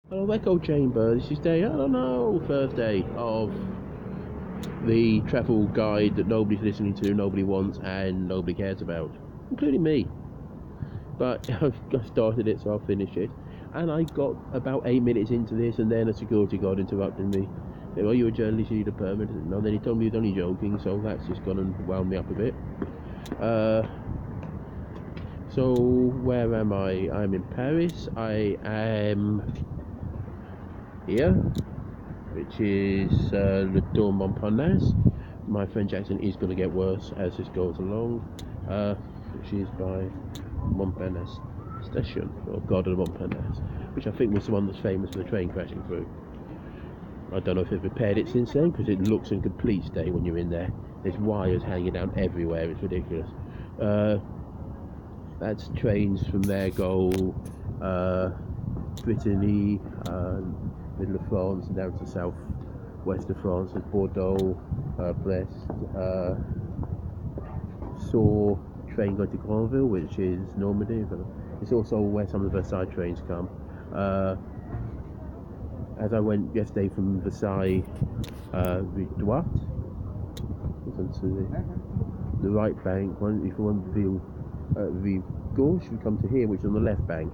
Hello, Echo Chamber. This is day, I don't know, Thursday of the travel guide that nobody's listening to, nobody wants, and nobody cares about, including me. But I've started it, so I'll finish it. And I got about 8 minutes into this, and then a security guard interrupted me. Said, "Well, you're a journalist, you need a permit." No, then he told me he was only joking, so that's just gone and wound me up a bit. So where am I? I'm in Paris. I am here, which is Le Tour Montparnasse. My French accent is going to get worse as this goes along, which is by Montparnasse Station, or Garden of Montparnasse, which I think was the one that's famous for the train crashing through. I don't know if they've repaired it since then, because it looks in complete state when you're in there. There's wires hanging down everywhere, it's ridiculous. That's trains from there go Brittany, middle of France, and down to south west of France with Bordeaux, Brest, saw train go to Granville, which is Normandy, but it's also where some of the Versailles trains come. As I went yesterday from Versailles, Rue Droite, to the right bank. If you want to Rue Gauche, you come to here, which is on the left bank.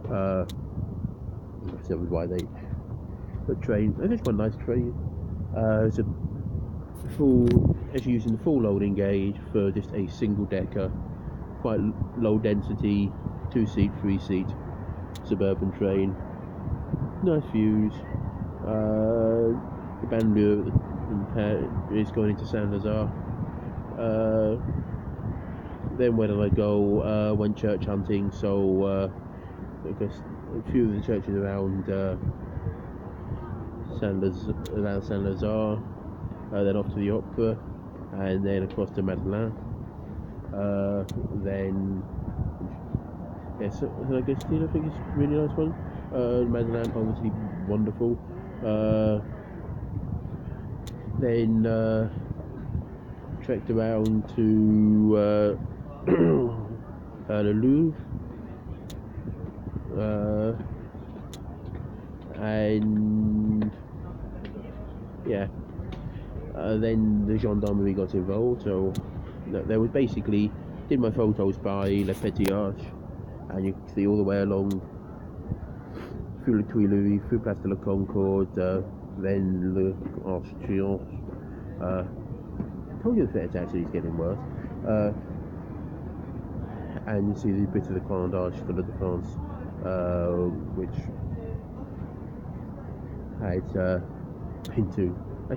That's why they put train. I think it's quite a nice train. It's a full, actually using the full loading gauge for just a single decker, quite low density, 2-seat, 3-seat suburban train. Nice views. The banlieue is going into Saint Lazare. Then where did I go? Went church hunting, so I guess a few of the churches around Saint Lazare, then off to the Opera, and then across to Madeleine. Then yes, I guess I think it's a really nice one. Madeleine, obviously wonderful. Then trekked around to Le Louvre, and yeah, then the gendarmerie got involved, so there was basically, did my photos by Le Petit Arch, and you can see all the way along through the Tuileries, through Place de la Concorde, then Le Arch Triomphe. I told you the Fête actually is getting worse. And you see the bit of the Grand Arch de la Défense, which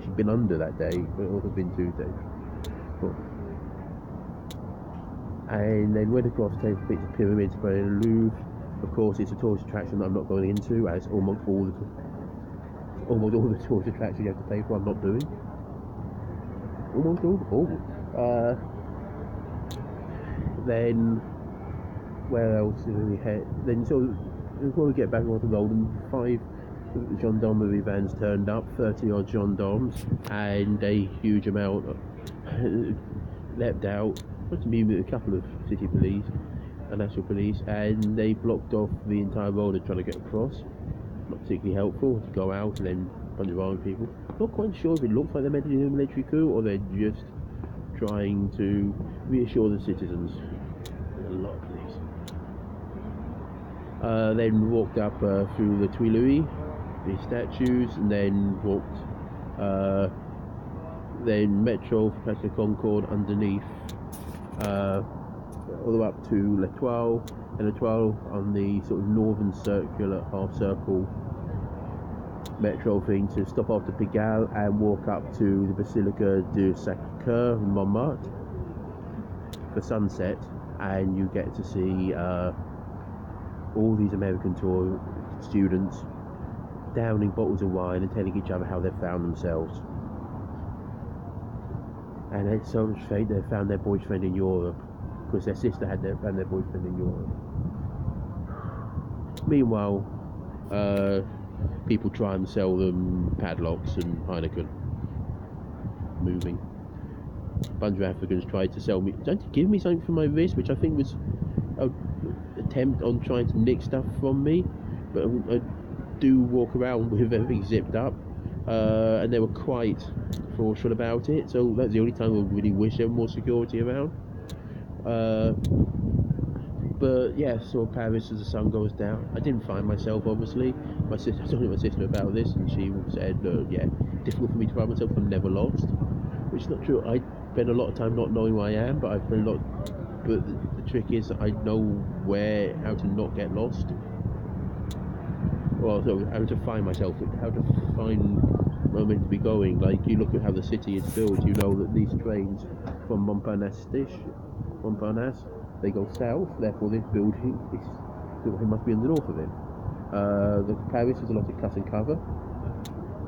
had been under that day, but also been 2 days. Cool. And then went across to take the pyramids by the Louvre. Of course, it's a tourist attraction that I'm not going into, as almost all the tourist attractions you have to pay for, I'm not doing. Almost all. Then where else did we head? Then so before we get back on the road, and 5 gendarmerie vans turned up, 30 odd gendarmes, and a huge amount leapt out. Must have been with a couple of city police and national police, and they blocked off the entire road and trying to get across. Not particularly helpful to go out and then a bunch of armed people. Not quite sure if it looks like they're meant to do a military coup or they're just trying to reassure the citizens. There's a lot of police. Then walked up through the Tuileries, the statues, and then walked then metro for Place de Concorde underneath, all the way up to L'Etoile, and L'Etoile on the sort of northern circular half circle metro thing to stop off to Pigalle and walk up to the Basilica du Sacré-Cœur in Montmartre for sunset, and you get to see all these American tour students downing bottles of wine and telling each other how they've found themselves. And it's so much fate they found their boyfriend in Europe, because their sister had found their boyfriend in Europe. Meanwhile, people try and sell them padlocks and Heineken. Moving. A bunch of Africans tried to sell me, don't give me something for my wrist, which I think was an attempt on trying to nick stuff from me, but do walk around with everything zipped up, and they were quite forceful about it. So that's the only time I really wish there were more security around. But yeah, saw Paris as the sun goes down. I didn't find myself, obviously. My sister, I told my sister about this, and she said, yeah, difficult for me to find myself. I'm never lost, which is not true. I spend a lot of time not knowing where I am, but I've spent a lot. But the trick is, I know how to not get lost. Well, so how to find myself, how to find where I'm meant to be going. Like, you look at how the city is built, you know that these trains from Montparnasse, they go south, therefore this building it must be in the north of it. The Paris is a lot of cut and cover,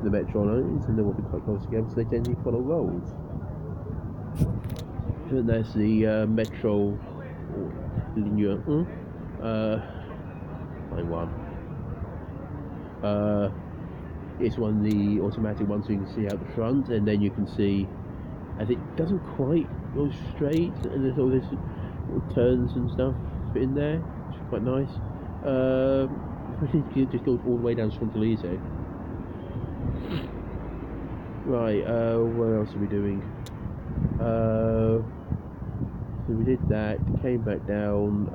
the metro lines, and they're walking quite close together, so they generally follow roads. And there's the metro ligne 1, line 1. It's one of the automatic ones, so you can see out the front, and then you can see as it doesn't quite go straight, and there's all this turns and stuff in there, which is quite nice. It just goes all the way down Champs-Élysées. Right, what else are we doing? So we did that, came back down,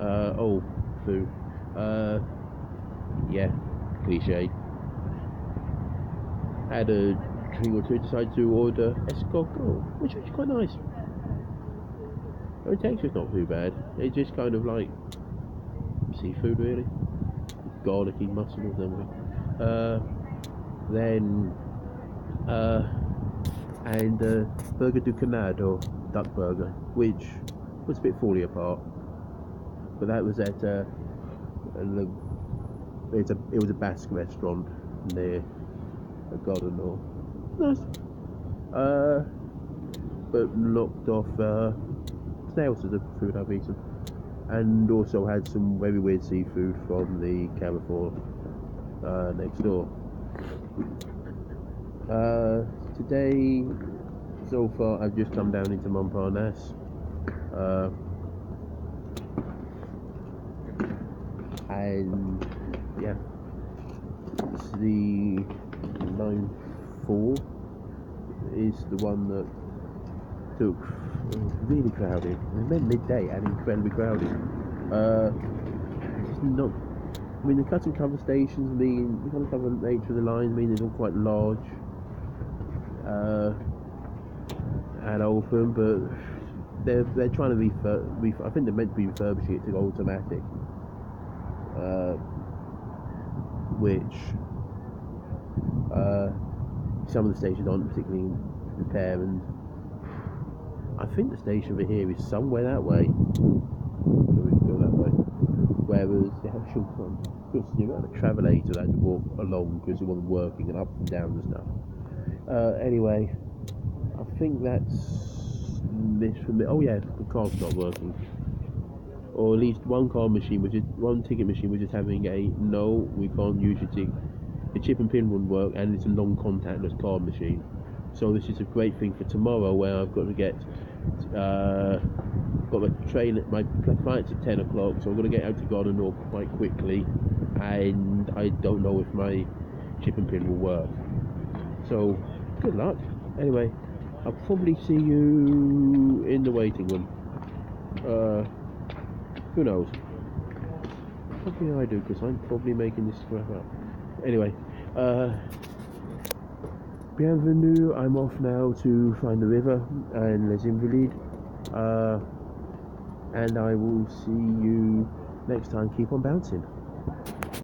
food. Yeah, cliche. Had a drink or two, decided to order escargot, which is quite nice. The texture's not too bad. It's just kind of like seafood, really. Garlicky mussel or something. And burger du canard, or duck burger, which was a bit falling apart. But that was at it was a Basque restaurant near Goddenor. Nice. But knocked off snails as a food I've eaten, and also had some very weird seafood from the Carrefour next door. Today, so far, I've just come down into Montparnasse. And yeah, it's the line 4 is the one that took really crowded. It was meant midday and incredibly crowded. Just not. I mean, the cut and cover stations mean the cut and cover nature of the lines mean they're all quite large and open, but they're trying to I think they're meant to be refurbishing it to go automatic, which some of the stations aren't particularly in repair, and I think the station over here is somewhere that way, so we can go that way. Whereas the actual one, because the amount of travelator that had to walk along because it wasn't working and up and down and stuff. Anyway, I think that's this for me. Oh yeah, the car's not working, or at least one ticket machine was just having a no, we can't use your ticket. The chip and pin wouldn't work, and it's a non-contactless card machine. So this is a great thing for tomorrow, where I've got to get got my train. My flight's at 10 o'clock, so I'm going to get out to Goddenor quite quickly, and I don't know if my chip and pin will work. So good luck. Anyway, I'll probably see you in the waiting room. Who knows? Probably I do, because I'm probably making this crap up. Anyway, bienvenue. I'm off now to find the river and Les Invalides, and I will see you next time. Keep on bouncing.